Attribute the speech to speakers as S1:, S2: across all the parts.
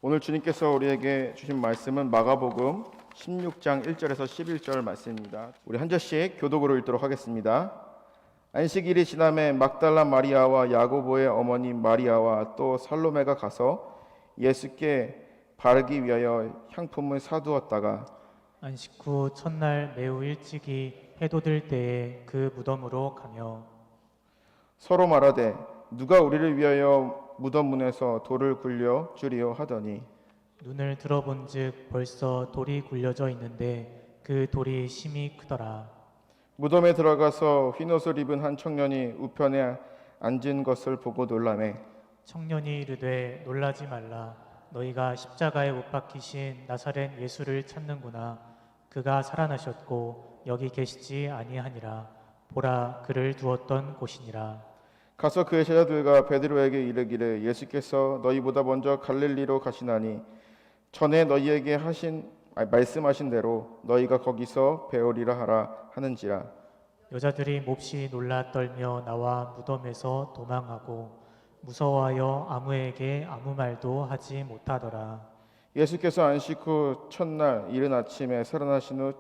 S1: 오늘 주님께서 우리에게 주신 말씀은 마가복음 16장 1절에서 11절 말씀입니다. 우리 한 절씩 교독으로 읽도록 하겠습니다. 안식일이 지남에 막달라 마리아와 야고보의 어머니 마리아와 또 살로메가 가서 예수께 바르기 위하여 향품을 사두었다가
S2: 안식 후 첫날 매우 일찍이 해도 들 때에 그 무덤으로 가며
S1: 서로 말하되 누가 우리를 위하여 무덤 문에서 돌을 굴려 주리요 하더니
S2: 눈을 들어본즉 벌써 돌이 굴려져 있는데 그 돌이 심히 크더라.
S1: 무덤에 들어가서 흰옷을 입은 한 청년이 우편에 앉은 것을 보고 놀라매
S2: 청년이 이르되 놀라지 말라. 너희가 십자가에 못 박히신 나사렛 예수를 찾는구나. 그가 살아나셨고 여기 계시지 아니하니라. 보라, 그를 두었던 곳이니라.
S1: 가서 그의 제자들과 베드로에게 이르기를 예수께서 너희보다 먼저 갈릴리로 가시나니 전에 너희에게 말씀하신 대로 너희가 거기서 배우리라 하라 하는지라.
S2: 여자들이 몹시 놀라 떨며 나와 무덤에서 도망하고 무서워하여 아무에게 아무 말도 하지 못하더라.
S1: 예수께서 안식 후 첫날 이른 아침에 살아나신 후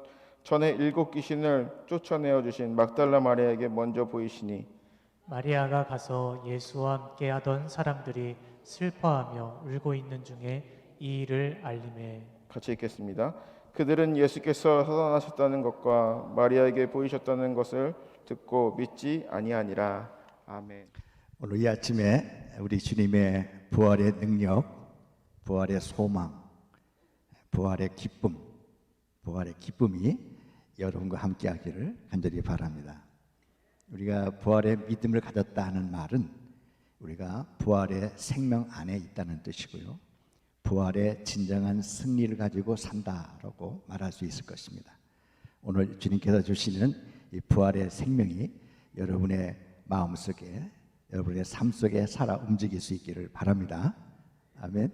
S1: 전에 7 귀신을 쫓아내어 주신 막달라 마리아에게 먼저 보이시니
S2: 마리아가 가서 예수와 함께 하던 사람들이 슬퍼하며 울고 있는 중에 이 일을 알림해.
S1: 같이 읽겠습니다. 그들은 예수께서 살아나셨다는 것과 마리아에게 보이셨다는 것을 듣고 믿지 아니하니라. 아멘.
S3: 오늘 이 아침에 우리 주님의 부활의 능력, 부활의 소망, 부활의 기쁨, 부활의 기쁨이 여러분과 함께하기를 간절히 바랍니다. 우리가 부활의 믿음을 가졌다 하는 말은 우리가 부활의 생명 안에 있다는 뜻이고요, 부활의 진정한 승리를 가지고 산다라고 말할 수 있을 것입니다. 오늘 주님께서 주시는 이 부활의 생명이 여러분의 마음속에, 여러분의 삶 속에 살아 움직일 수 있기를 바랍니다. 아멘.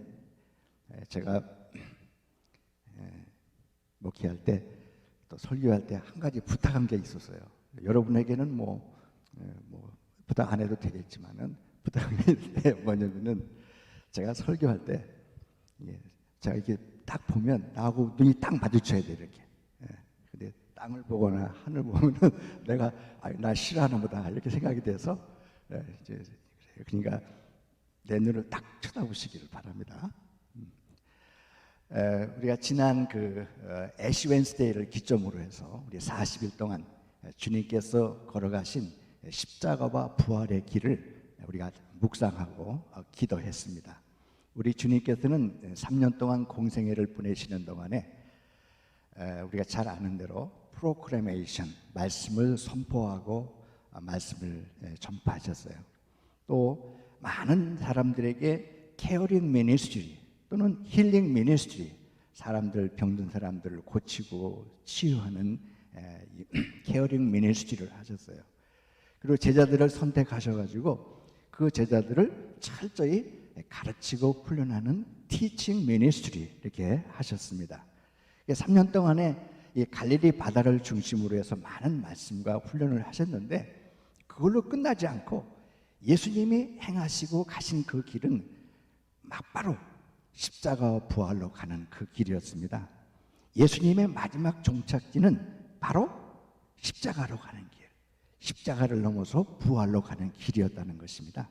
S3: 제가 목회할 때 또 설교할 때 한 가지 부탁한 게 있었어요. 여러분에게는 부탁 안 해도 되겠지만은 부탁한 게 뭐냐면은 제가 설교할 때 제가 이렇게 딱 보면 나하고 눈이 딱 마주쳐야 돼 이렇게. 근데 땅을 보거나 하늘 보면은 내가 나 싫어하나 보다 이렇게 생각이 돼서 그러니까 내 눈을 딱 쳐다보시기를 바랍니다. 우리가 지난 애쉬 웬스데이를 기점으로 해서 우리 40일 동안 주님께서 걸어가신 십자가와 부활의 길을 우리가 묵상하고 기도했습니다. 우리 주님께서는 3년 동안 공생애를 보내시는 동안에 우리가 잘 아는 대로 프로클레메이션, 말씀을 선포하고 말씀을 전파하셨어요. 또 많은 사람들에게 케어링 미니스트리 또는 힐링 미니스트리, 사람들, 병든 사람들을 고치고 치유하는 케어링 미니스트리를 하셨어요. 그리고 제자들을 선택하셔가지고 그 제자들을 철저히 가르치고 훈련하는 티칭 미니스트리 이렇게 하셨습니다. 3년 동안에 이 갈릴리 바다를 중심으로 해서 많은 말씀과 훈련을 하셨는데 그걸로 끝나지 않고 예수님이 행하시고 가신 그 길은 막바로 십자가와 부활로 가는 그 길이었습니다. 예수님의 마지막 종착지는 바로 십자가로 가는 길, 십자가를 넘어서 부활로 가는 길이었다는 것입니다.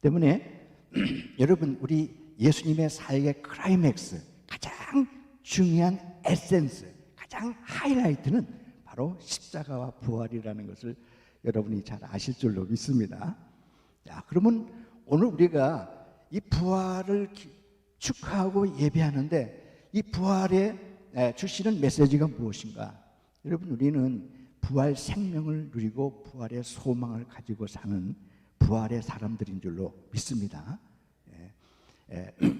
S3: 때문에 여러분, 우리 예수님의 사역의 클라이맥스, 가장 중요한 에센스, 가장 하이라이트는 바로 십자가와 부활이라는 것을 여러분이 잘 아실 줄로 믿습니다. 자, 그러면 오늘 우리가 이 부활을 축하하고 예배하는데 이 부활에 주시는 메시지가 무엇인가? 여러분, 우리는 부활 생명을 누리고 부활의 소망을 가지고 사는 부활의 사람들인 줄로 믿습니다.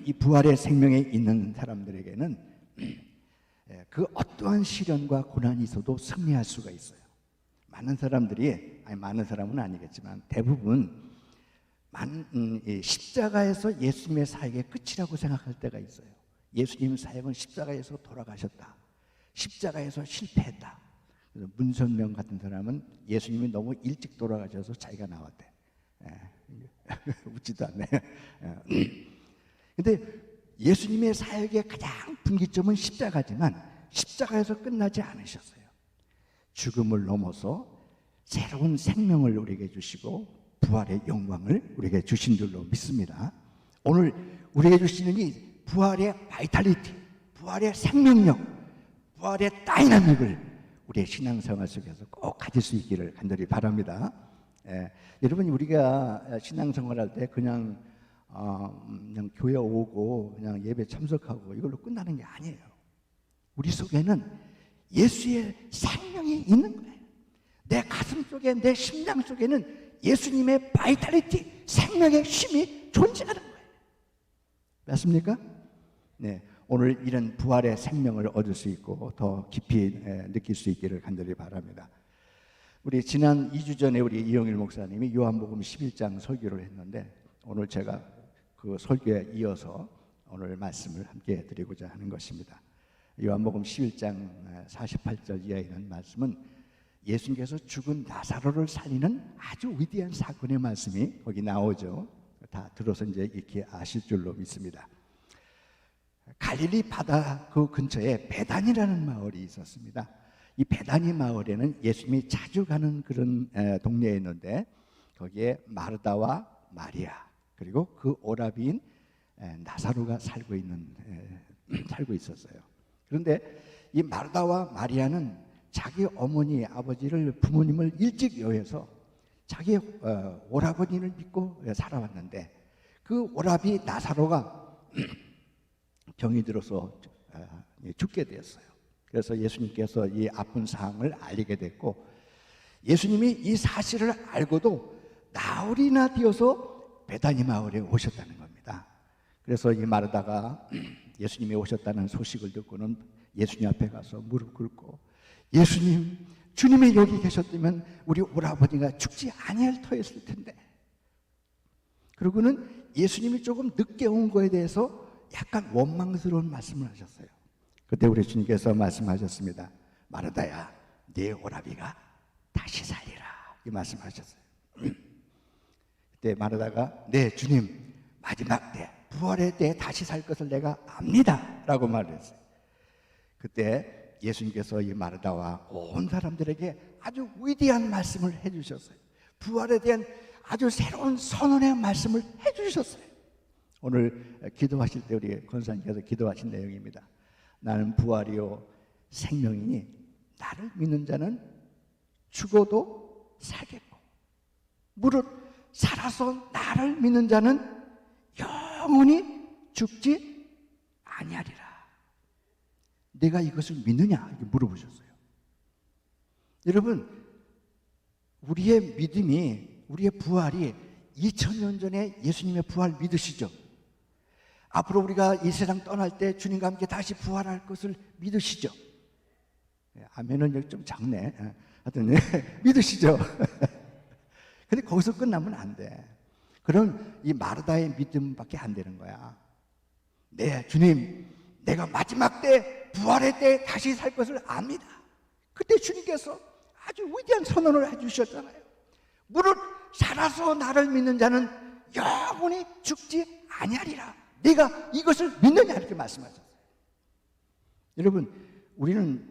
S3: 이 부활의 생명에 있는 사람들에게는 그 어떠한 시련과 고난이 있어도 승리할 수가 있어요. 많은 사람들이, 많은 사람은 아니겠지만 대부분 십자가에서 예수님의 사역의 끝이라고 생각할 때가 있어요. 예수님 사역은 십자가에서 돌아가셨다, 십자가에서 실패했다. 그래서 문선명 같은 사람은 예수님이 너무 일찍 돌아가셔서 자기가 나왔대. 웃지도 않네. 근데 예수님의 사역의 가장 분기점은 십자가지만 십자가에서 끝나지 않으셨어요. 죽음을 넘어서 새로운 생명을 우리에게 주시고 부활의 영광을 우리에게 주신 줄로 믿습니다. 오늘 우리에게 주시는 이 부활의 바이탈리티, 부활의 생명력, 부활의 다이나믹을 우리의 신앙생활 속에서 꼭 가질 수 있기를 간절히 바랍니다. 여러분, 우리가 신앙생활할 때 그냥 교회 오고 그냥 예배 참석하고 이걸로 끝나는 게 아니에요. 우리 속에는 예수의 생명이 있는 거예요. 내 가슴 속에, 내 심장 속에는 예수님의 바이탈리티, 생명의 힘이 존재하는 거예요. 맞습니까? 네, 오늘 이런 부활의 생명을 얻을 수 있고 더 깊이 느낄 수 있기를 간절히 바랍니다. 우리 지난 2주 전에 우리 이영일 목사님이 요한복음 11장 설교를 했는데 오늘 제가 그 설교에 이어서 오늘 말씀을 함께 드리고자 하는 것입니다. 요한복음 11장 48절 이하에 있는 말씀은 예수님께서 죽은 나사로를 살리는 아주 위대한 사건의 말씀이 거기 나오죠. 다 들어서 이제 익히 아실 줄로 믿습니다. 갈릴리 바다 그 근처에 베단이라는 마을이 있었습니다. 이 베다니 마을에는 예수님이 자주 가는 그런 동네에 있는데 거기에 마르다와 마리아 그리고 그 오라비인 나사로가 살고 있었어요. 그런데 이 마르다와 마리아는 자기 어머니 아버지를 부모님을 일찍 여해서 자기 오라버니를 믿고 살아왔는데 그 오라비 나사로가 병이 들어서 죽게 되었어요. 그래서 예수님께서 이 아픈 상황을 알리게 됐고 예수님이 이 사실을 알고도 나흘이나 되어서 베다니 마을에 오셨다는 겁니다. 그래서 이 마르다가 예수님이 오셨다는 소식을 듣고는 예수님 앞에 가서 무릎 꿇고 예수님, 주님이 여기 계셨다면 우리 오라버니가 죽지 아니할 터였을 텐데. 그러고는 예수님이 조금 늦게 온 거에 대해서 약간 원망스러운 말씀을 하셨어요. 그때 우리 주님께서 말씀하셨습니다. 마르다야, 네 오라비가 다시 살리라. 이 말씀하셨어요. 그때 마르다가 네 주님, 마지막 때 부활의 때에 다시 살 것을 내가 압니다 라고 말했어요. 그때 예수님께서 이 마르다와 온 사람들에게 아주 위대한 말씀을 해주셨어요. 부활에 대한 아주 새로운 선언의 말씀을 해주셨어요. 오늘 기도하실 때 우리 권사님께서 기도하신 내용입니다. 나는 부활이요 생명이니 나를 믿는 자는 죽어도 살겠고 무릇 살아서 나를 믿는 자는 영원히 죽지 아니하리라. 내가 이것을 믿느냐? 이렇게 물어보셨어요. 여러분, 우리의 믿음이, 우리의 부활이 2000년 전에 예수님의 부활 믿으시죠? 앞으로 우리가 이 세상 떠날 때 주님과 함께 다시 부활할 것을 믿으시죠? 아멘은 여기 좀 작네. 하여튼 믿으시죠? 근데 거기서 끝나면 안 돼. 그럼 이 마르다의 믿음밖에 안 되는 거야. 네, 주님, 내가 마지막 때 부활의 때 다시 살 것을 압니다. 그때 주님께서 아주 위대한 선언을 해주셨잖아요. 무릇 살아서 나를 믿는 자는 영원히 죽지 아니하리라. 내가 이것을 믿느냐 이렇게 말씀하셨어요. 여러분, 우리는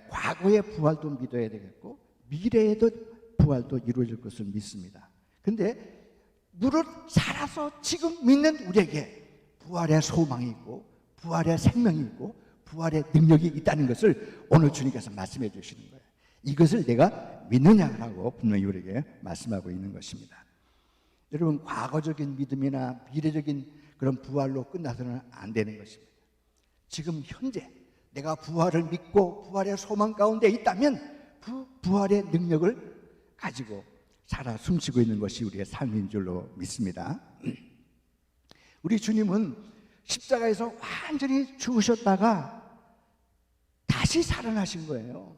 S3: 과거의 부활도 믿어야 되겠고 미래에도 부활도 이루어질 것을 믿습니다. 근데 무릇 살아서 지금 믿는 우리에게 부활의 소망이 있고 부활의 생명이 있고 부활의 능력이 있다는 것을 오늘 주님께서 말씀해 주시는 거예요. 이것을 내가 믿느냐라고 분명히 우리에게 말씀하고 있는 것입니다. 여러분, 과거적인 믿음이나 미래적인 그런 부활로 끝나서는 안 되는 것입니다. 지금 현재 내가 부활을 믿고 부활의 소망 가운데 있다면 부활의 능력을 가지고 살아 숨쉬고 있는 것이 우리의 삶인 줄로 믿습니다. 우리 주님은 십자가에서 완전히 죽으셨다가 다시 살아나신 거예요.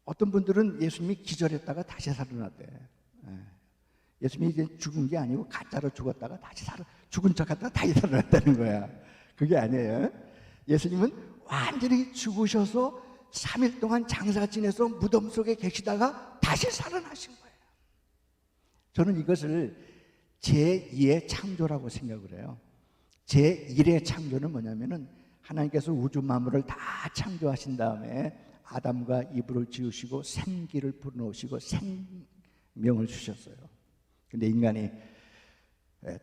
S3: 어떤 분들은 예수님이 기절했다가 다시 살아났대. 예수님이 이제 죽은 게 아니고 가짜로 죽었다가 다시 죽은 척하다가 다시 살아났다는 거야. 그게 아니에요. 예수님은 완전히 죽으셔서 3일 동안 장사 지내서 무덤 속에 계시다가 다시 살아나신 거예요. 저는 이것을 제2의 창조라고 생각을 해요. 제1의 창조는 뭐냐면은 하나님께서 우주 만물을 다 창조하신 다음에 아담과 이브를 지으시고 생기를 불어넣으시고 생명을 주셨어요. 근데 인간이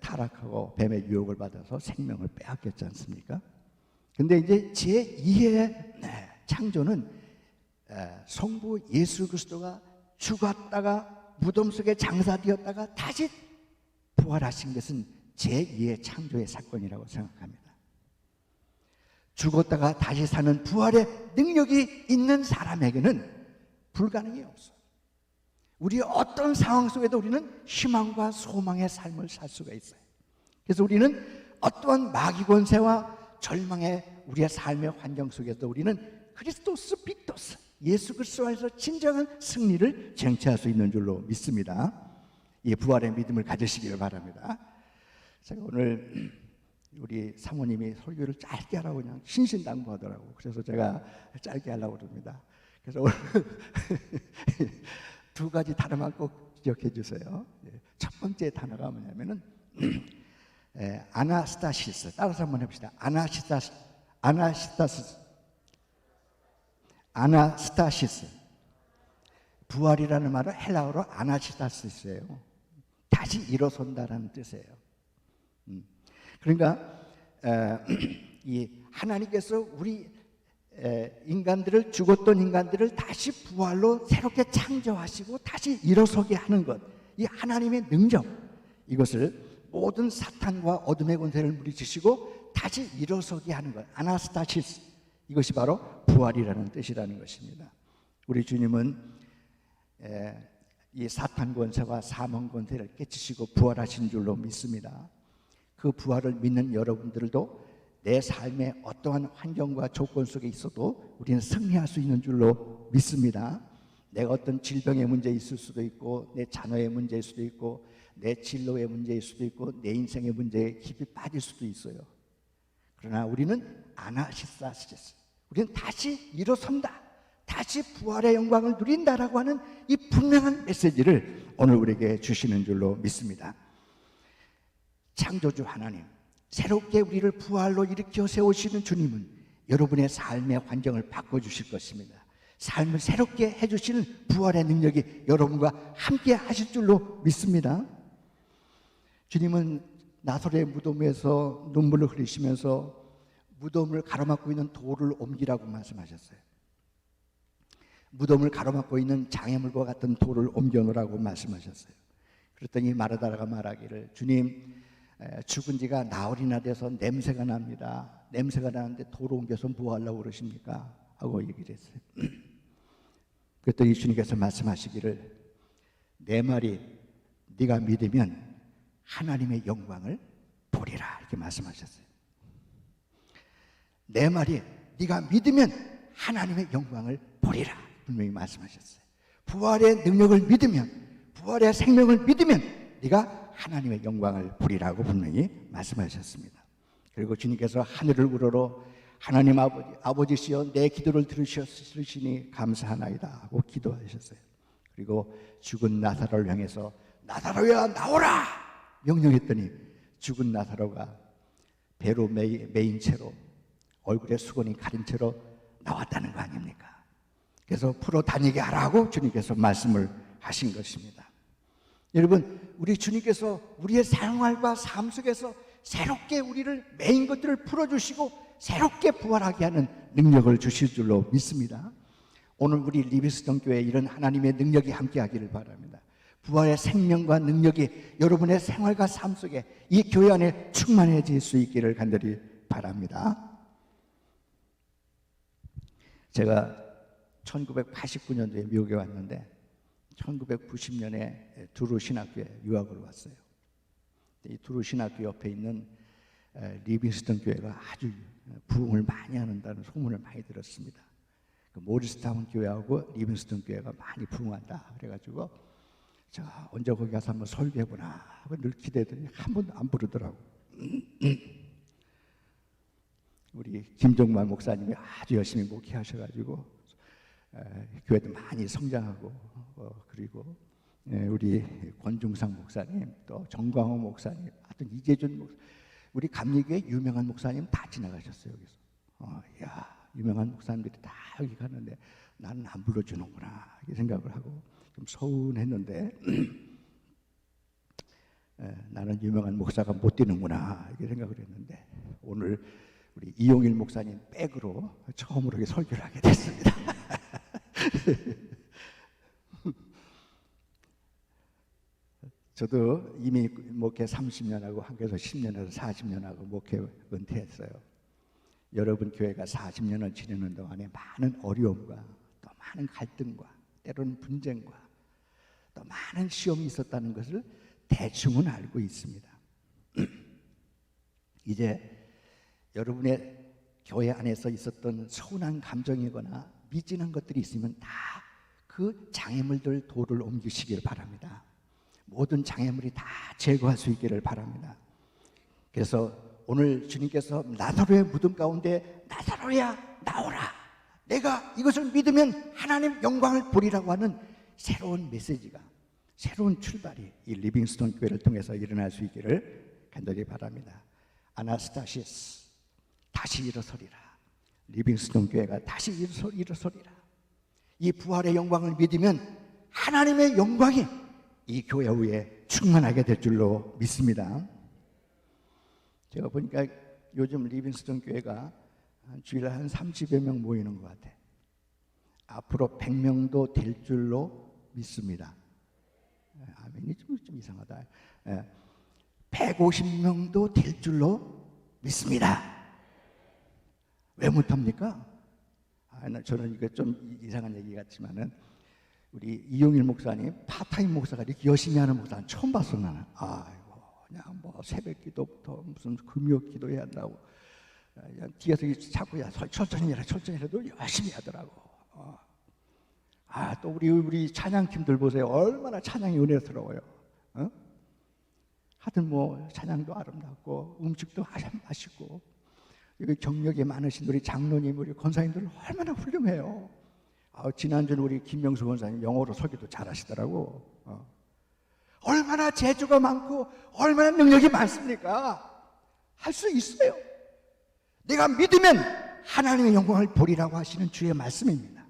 S3: 타락하고 뱀의 유혹을 받아서 생명을 빼앗겼지 않습니까? 근데 이제 제2의 창조는 성부 예수 그리스도가 죽었다가 무덤 속에 장사되었다가 다시 부활하신 것은 제2의 창조의 사건이라고 생각합니다. 죽었다가 다시 사는 부활의 능력이 있는 사람에게는 불가능이 없어요. 우리의 어떤 상황 속에도 우리는 희망과 소망의 삶을 살 수가 있어요. 그래서 우리는 어떠한 마귀 권세와 절망의 우리의 삶의 환경 속에서 우리는 크리스토스 빅토스, 예수 그리스도 안에서 진정한 승리를 쟁취할 수 있는 줄로 믿습니다. 이 부활의 믿음을 가지시기를 바랍니다. 제가 오늘 우리 사모님이 설교를 짧게 하라고 그냥 신신당부하더라고. 그래서 제가 짧게 하려고 그럽니다. 그래서 오늘 두 가지 단어만 꼭 기억해 주세요. 첫 번째 단어가 뭐냐면은 아나스타시스. 따라서 한번 해봅시다. 아나스타시스. 부활이라는 말은 헬라어로 아나시타시스예요. 다시 일어선다라는 뜻이에요. 그러니까 이 하나님께서 우리 인간들을, 죽었던 인간들을 다시 부활로 새롭게 창조하시고 다시 일어서게 하는 것, 이 하나님의 능력, 이것을 모든 사탄과 어둠의 권세를 물리치시고 다시 일어서게 하는 것, 아나스타시스, 이것이 바로 부활이라는 뜻이라는 것입니다. 우리 주님은 이 사탄 권세와 사망 권세를 깨치시고 부활하신 줄로 믿습니다. 그 부활을 믿는 여러분들도 내 삶의 어떠한 환경과 조건 속에 있어도 우리는 승리할 수 있는 줄로 믿습니다. 내가 어떤 질병의 문제 있을 수도 있고, 내 자녀의 문제일 수도 있고, 내 진로의 문제일 수도 있고, 내 인생의 문제에 깊이 빠질 수도 있어요. 그러나 우리는 아나시스타시스, 우리는 다시 일어선다, 다시 부활의 영광을 누린다라고 하는 이 분명한 메시지를 오늘 우리에게 주시는 줄로 믿습니다. 창조주 하나님, 새롭게 우리를 부활로 일으켜 세우시는 주님은 여러분의 삶의 환경을 바꿔주실 것입니다. 삶을 새롭게 해주시는 부활의 능력이 여러분과 함께 하실 줄로 믿습니다. 주님은 나사렛의 무덤에서 눈물을 흘리시면서 무덤을 가로막고 있는 돌을 옮기라고 말씀하셨어요. 무덤을 가로막고 있는 장애물과 같은 돌을 옮겨놓으라고 말씀하셨어요. 그랬더니 마르다가 말하기를, 주님, 죽은 지가 나흘이나 돼서 냄새가 납니다. 냄새가 나는데 돌 옮겨서 뭐 하려고 그러십니까? 하고 얘기를 했어요. 그랬더니 주님께서 말씀하시기를, 내 말이 네가 믿으면 하나님의 영광을 보리라, 이렇게 말씀하셨어요. 내 말이 네가 믿으면 하나님의 영광을 보리라, 분명히 말씀하셨어요. 부활의 능력을 믿으면, 부활의 생명을 믿으면 네가 하나님의 영광을 보리라고 분명히 말씀하셨습니다. 그리고 주님께서 하늘을 우러러 하나님 아버지시여 내 기도를 들으시니 감사하나이다 하고 기도하셨어요. 그리고 죽은 나사로를 향해서 나사로야 나오라 명령했더니 죽은 나사로가 배로 메인 채로 얼굴에 수건이 가린 채로 나왔다는 거 아닙니까? 그래서 풀어 다니게 하라고 주님께서 말씀을 하신 것입니다. 여러분, 우리 주님께서 우리의 생활과 삶 속에서 새롭게 우리를 메인 것들을 풀어주시고 새롭게 부활하게 하는 능력을 주실 줄로 믿습니다. 오늘 우리 리비스ton 교회에 이런 하나님의 능력이 함께하기를 바랍니다. 부활의 생명과 능력이 여러분의 생활과 삶 속에 이 교회 안에 충만해질 수 있기를 간절히 바랍니다. 제가 1989년도에 미국에 왔는데 1990년에 두루 신학교에 유학을 왔어요. 이 두루 신학교 옆에 있는 리빙스턴 교회가 아주 부흥을 많이 하는다는 소문을 많이 들었습니다. 그 모리스타운 교회하고 리빙스턴 교회가 많이 부흥한다 그래가지고 자, 언제 거기 가서 한번 설교해보나 하고 늘 기대했더니 한 번도 안 부르더라고. 우리 김정만 목사님이 아주 열심히 목회하셔가지고 교회도 많이 성장하고 그리고 우리 권중상 목사님, 또 정광호 목사님, 하여튼 이재준 목사, 우리 감리교회 유명한 목사님 다 지나가셨어요. 여기서. 야, 유명한 목사님들이 다 여기 가는데 나는 안 불러주는구나 이 생각을 하고 좀 서운했는데 나는 유명한 목사가 못 되는구나 이렇게 생각을 했는데 오늘 우리 이용일 목사님 백으로 처음으로 설교를 하게 됐습니다. 저도 이미 목회 30년하고 한교에서 10년에서 40년하고 목회 은퇴했어요. 여러분 교회가 40년을 지내는 동안에 많은 어려움과 또 많은 갈등과 때로는 분쟁과 또 많은 시험이 있었다는 것을 대충은 알고 있습니다. 이제 여러분의 교회 안에서 있었던 서운한 감정이거나 미진한 것들이 있으면 다 그 장애물들 도를 옮기시길 바랍니다. 모든 장애물이 다 제거할 수 있기를 바랍니다. 그래서 오늘 주님께서 나사로의 무덤 가운데 나사로야 나오라, 내가 이것을 믿으면 하나님 영광을 보리라고 하는 새로운 메시지가, 새로운 출발이 이 리빙스톤 교회를 통해서 일어날 수 있기를 간절히 바랍니다. 아나스타시스, 다시 일어서리라. 리빙스톤 교회가 다시 일어서리라. 이 부활의 영광을 믿으면 하나님의 영광이 이 교회 위에 충만하게 될 줄로 믿습니다. 제가 보니까 요즘 리빙스톤 교회가 주일에 한 30여 명 모이는 것 같아요. 앞으로 100명도 될 줄로 믿습니다. 아멘이 좀 이상하다. 150명도 될 줄로 믿습니다. 왜 못합니까? 저는 이거 좀 이상한 얘기 같지만은 우리 이용일 목사님 파타임 목사가 이렇게 열심히 하는 목사는 처음 봤어 나는. 아이고 그냥 뭐 새벽 기도부터 무슨 금요 기도해야 한다고 그냥 뒤에서 자꾸 야 천천히 해도 열심히 하더라고. 또 우리 찬양팀들 보세요. 얼마나 찬양이 은혜스러워요. 하여튼 뭐 찬양도 아름답고 음식도 맛있고 여기 경력이 많으신 우리 장로님, 우리 권사님들 얼마나 훌륭해요. 지난주에 우리 김명수 권사님 영어로 설교도 잘하시더라고. 얼마나 재주가 많고 얼마나 능력이 많습니까? 할 수 있어요. 내가 믿으면 하나님의 영광을 보리라고 하시는 주의 말씀입니다.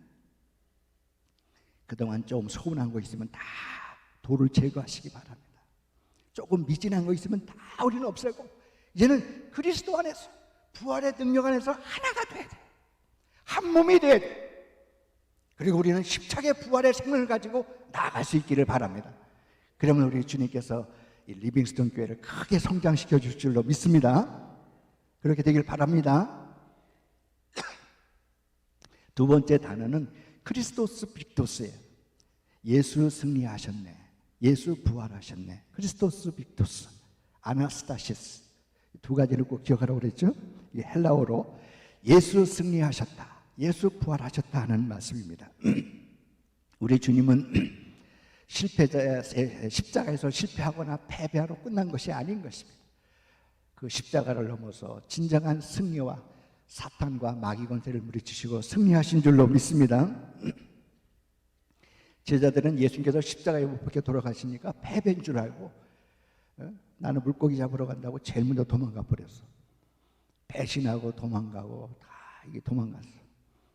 S3: 그동안 좀 서운한 거 있으면 다 돌을 제거하시기 바랍니다. 조금 미진한 거 있으면 다 우리는 없애고 이제는 그리스도 안에서 부활의 능력 안에서 하나가 돼야 돼. 한 몸이 돼야 돼. 그리고 우리는 십자가의 부활의 생명을 가지고 나아갈 수 있기를 바랍니다. 그러면 우리 주님께서 이 리빙스톤 교회를 크게 성장시켜 줄 줄로 믿습니다. 그렇게 되길 바랍니다. 두 번째 단어는 크리스토스 빅토스예요. 예수 승리하셨네. 예수 부활하셨네. 크리스토스 빅토스, 아나스타시스. 두 가지를 꼭 기억하라고 그랬죠. 이 헬라어로 예수 승리하셨다, 예수 부활하셨다 하는 말씀입니다. 우리 주님은 십자가에서 실패하거나 패배하러 끝난 것이 아닌 것입니다. 그 십자가를 넘어서 진정한 승리와 사탄과 마귀 권세를 물리치시고 승리하신 줄로 믿습니다. 제자들은 예수님께서 십자가에 못 박혀 돌아가시니까 패배인 줄 알고 나는 물고기 잡으러 간다고 제일 먼저 도망가 버렸어. 배신하고 도망가고 다 이게 도망갔어.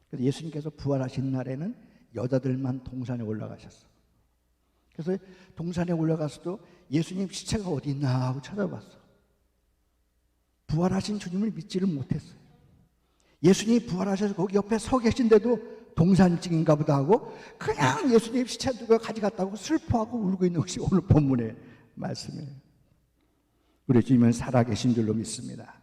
S3: 그래서 예수님께서 부활하신 날에는 여자들만 동산에 올라가셨어. 그래서 동산에 올라가서도 예수님 시체가 어디 있나 하고 찾아봤어. 부활하신 주님을 믿지를 못했어요. 예수님이 부활하셔서 거기 옆에 서 계신데도 동산증인가 보다 하고 그냥 예수님 시체 누가 가져갔다고 슬퍼하고 울고 있는 것이 오늘 본문의 말씀이에요. 우리 주님은 살아계신 줄로 믿습니다.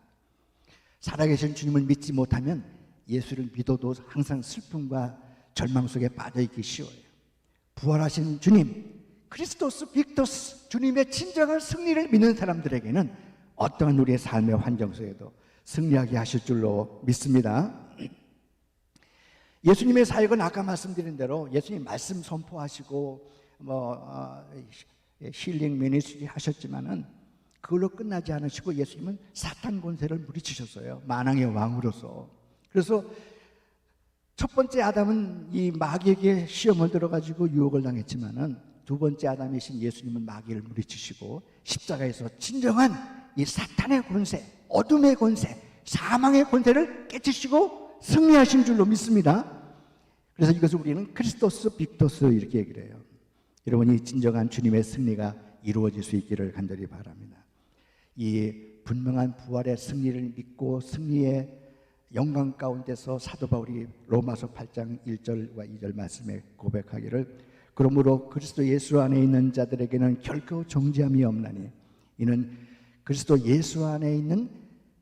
S3: 살아계신 주님을 믿지 못하면 예수를 믿어도 항상 슬픔과 절망 속에 빠져있기 쉬워요. 부활하신 주님, 크리스토스 빅토스, 주님의 진정한 승리를 믿는 사람들에게는 어떠한 우리의 삶의 환경 속에도 승리하게 하실 줄로 믿습니다. 예수님의 사역은 아까 말씀드린 대로 예수님 말씀 선포하시고 힐링 미니스트리 하셨지만은 그걸로 끝나지 않으시고 예수님은 사탄 권세를 물리치셨어요. 만왕의 왕으로서. 그래서 첫 번째 아담은 이 마귀에게 시험을 들어가지고 유혹을 당했지만은 두 번째 아담이신 예수님은 마귀를 물리치시고 십자가에서 진정한 이 사탄의 권세, 어둠의 권세, 사망의 권세를 깨치시고 승리하신 줄로 믿습니다. 그래서 이것을 우리는 크리스토스 빅토스 이렇게 얘기를 해요. 여러분이 진정한 주님의 승리가 이루어질 수 있기를 간절히 바랍니다. 이 분명한 부활의 승리를 믿고 승리의 영광 가운데서 사도 바울이 로마서 8장 1절과 2절 말씀에 고백하기를 그러므로 그리스도 예수 안에 있는 자들에게는 결코 정죄함이 없나니 이는 그리스도 예수 안에 있는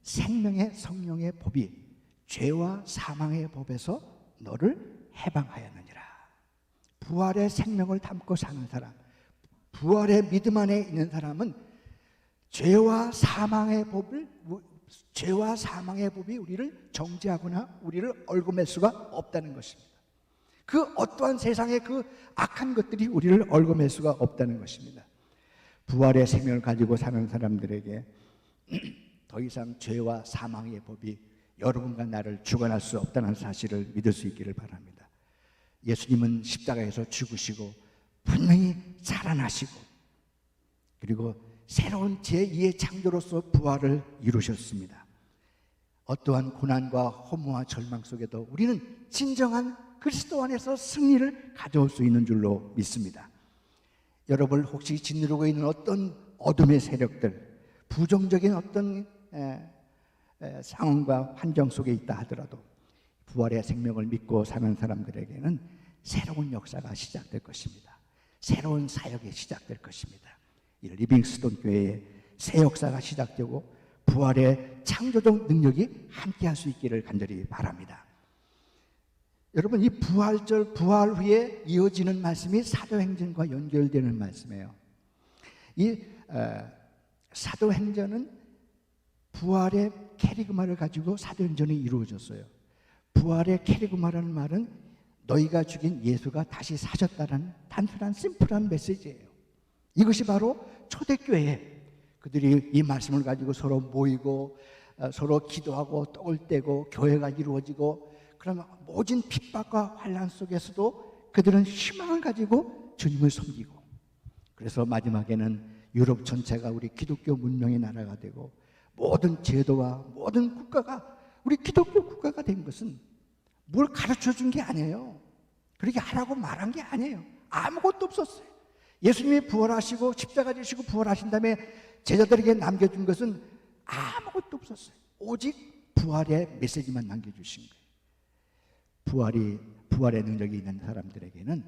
S3: 생명의 성령의 법이 죄와 사망의 법에서 너를 해방하였느니라. 부활의 생명을 담고 사는 사람, 부활의 믿음 안에 있는 사람은 죄와 사망의 법이 우리를 정죄하거나 우리를 얽어맬 수가 없다는 것입니다. 그 어떠한 세상의 그 악한 것들이 우리를 얽어맬 수가 없다는 것입니다. 부활의 생명을 가지고 사는 사람들에게 더 이상 죄와 사망의 법이 여러분과 나를 주관할 수 없다는 사실을 믿을 수 있기를 바랍니다. 예수님은 십자가에서 죽으시고 분명히 살아나시고 그리고 새로운 제2의 창조로서 부활을 이루셨습니다. 어떠한 고난과 허무와 절망 속에도 우리는 진정한 그리스도 안에서 승리를 가져올 수 있는 줄로 믿습니다. 여러분 혹시 짓누르고 있는 어떤 어둠의 세력들, 부정적인 어떤 상황과 환경 속에 있다 하더라도 부활의 생명을 믿고 사는 사람들에게는 새로운 역사가 시작될 것입니다. 새로운 사역이 시작될 것입니다. 이 리빙스톤 교회의 새 역사가 시작되고 부활의 창조적 능력이 함께할 수 있기를 간절히 바랍니다. 여러분 이 부활절 부활 후에 이어지는 말씀이 사도행전과 연결되는 말씀이에요. 이 사도행전은 부활의 캐리그마를 가지고 사도행전이 이루어졌어요. 부활의 캐리그마라는 말은 너희가 죽인 예수가 다시 사셨다는 단순한 심플한 메시지예요. 이것이 바로 초대교회 그들이 이 말씀을 가지고 서로 모이고 서로 기도하고 떡을 떼고 교회가 이루어지고 그러면 모진 핍박과 환난 속에서도 그들은 희망을 가지고 주님을 섬기고 그래서 마지막에는 유럽 전체가 우리 기독교 문명의 나라가 되고 모든 제도와 모든 국가가 우리 기독교 국가가 된 것은 뭘 가르쳐 준 게 아니에요. 그렇게 하라고 말한 게 아니에요. 아무것도 없었어요. 예수님이 부활하시고 십자가 지시고 부활하신 다음에 제자들에게 남겨준 것은 아무것도 없었어요. 오직 부활의 메시지만 남겨주신 거예요. 부활의 능력이 있는 사람들에게는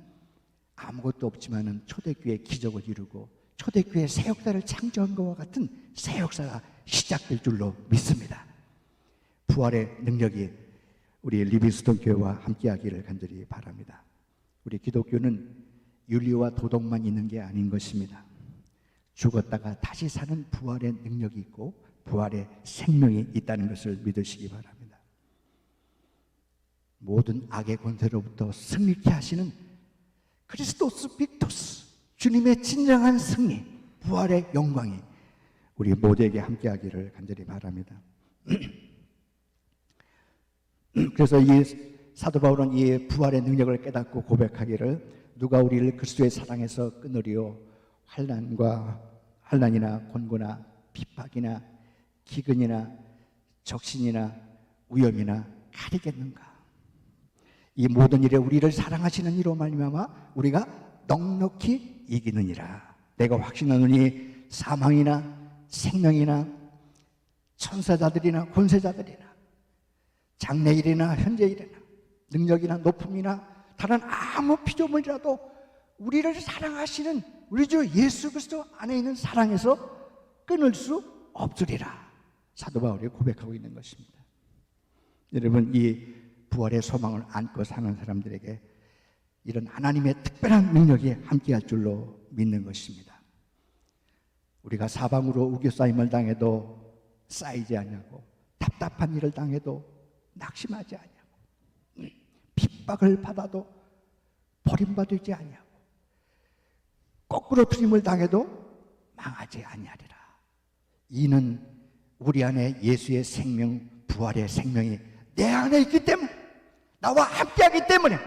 S3: 아무것도 없지만은 초대교회 기적을 이루고 초대교회 새 역사를 창조한 것과 같은 새 역사가 시작될 줄로 믿습니다. 부활의 능력이 우리 리빙스톤 교회와 함께하기를 간절히 바랍니다. 우리 기독교는 윤리와 도덕만 있는 게 아닌 것입니다. 죽었다가 다시 사는 부활의 능력이 있고 부활의 생명이 있다는 것을 믿으시기 바랍니다. 모든 악의 권세로부터 승리케 하시는 크리스토스 빅토스 주님의 진정한 승리 부활의 영광이 우리 모두에게 함께하기를 간절히 바랍니다. 그래서 이 사도 바울은 이 부활의 능력을 깨닫고 고백하기를 누가 우리를 그리스도의 사랑에서 끊으리요 환난이나 곤고나 핍박이나 기근이나 적신이나 위험이나 가리겠는가. 이 모든 일에 우리를 사랑하시는 이로 말미암아 우리가 넉넉히 이기느니라. 내가 확신하노니 사망이나 생명이나 천사자들이나 권세자들이나 장래일이나 현재일이나 능력이나 높음이나 다른 아무 피조물이라도 우리를 사랑하시는 우리 주 예수 그리스도 안에 있는 사랑에서 끊을 수 없으리라. 사도 바울이 고백하고 있는 것입니다. 여러분 이 부활의 소망을 안고 사는 사람들에게 이런 하나님의 특별한 능력이 함께할 줄로 믿는 것입니다. 우리가 사방으로 우겨싸임을 당해도 쌓이지 않냐고 답답한 일을 당해도 낙심하지 않냐고 핍박을 받아도 버림받지 않냐고 거꾸로 틀림을 당해도 망하지 아니하리라. 이는 우리 안에 예수의 생명 부활의 생명이 내 안에 있기 때문에 나와 함께하기 때문에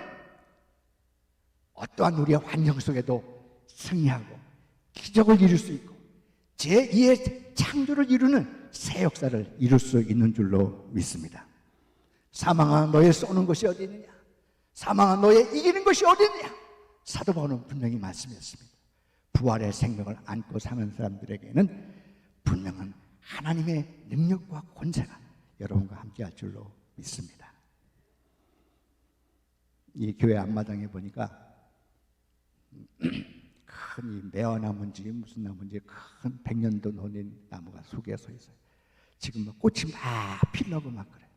S3: 어떠한 우리의 환경 속에도 승리하고 기적을 이룰 수 있고 제2의 창조를 이루는 새 역사를 이룰 수 있는 줄로 믿습니다. 사망아 너의 쏘는 것이 어디 있느냐? 사망아 너의 이기는 것이 어디 있느냐? 사도 바울은 분명히 말씀했습니다. 부활의 생명을 안고 사는 사람들에게는 분명한 하나님의 능력과 권세가 여러분과 함께 할 줄로 믿습니다. 이 교회 앞마당에 보니까 큰 이 매화나무인지 무슨 나무인지 큰 100년도 논인 나무가 속에 서 있어요. 지금 막 꽃이 막 피려고 막 그래요.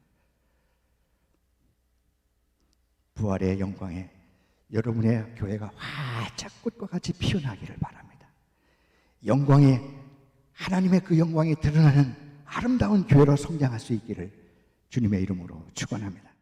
S3: 부활의 영광에 여러분의 교회가 활짝 꽃과 같이 피어나기를 바랍니다. 영광에 하나님의 그 영광이 드러나는 아름다운 교회로 성장할 수 있기를 주님의 이름으로 축원합니다.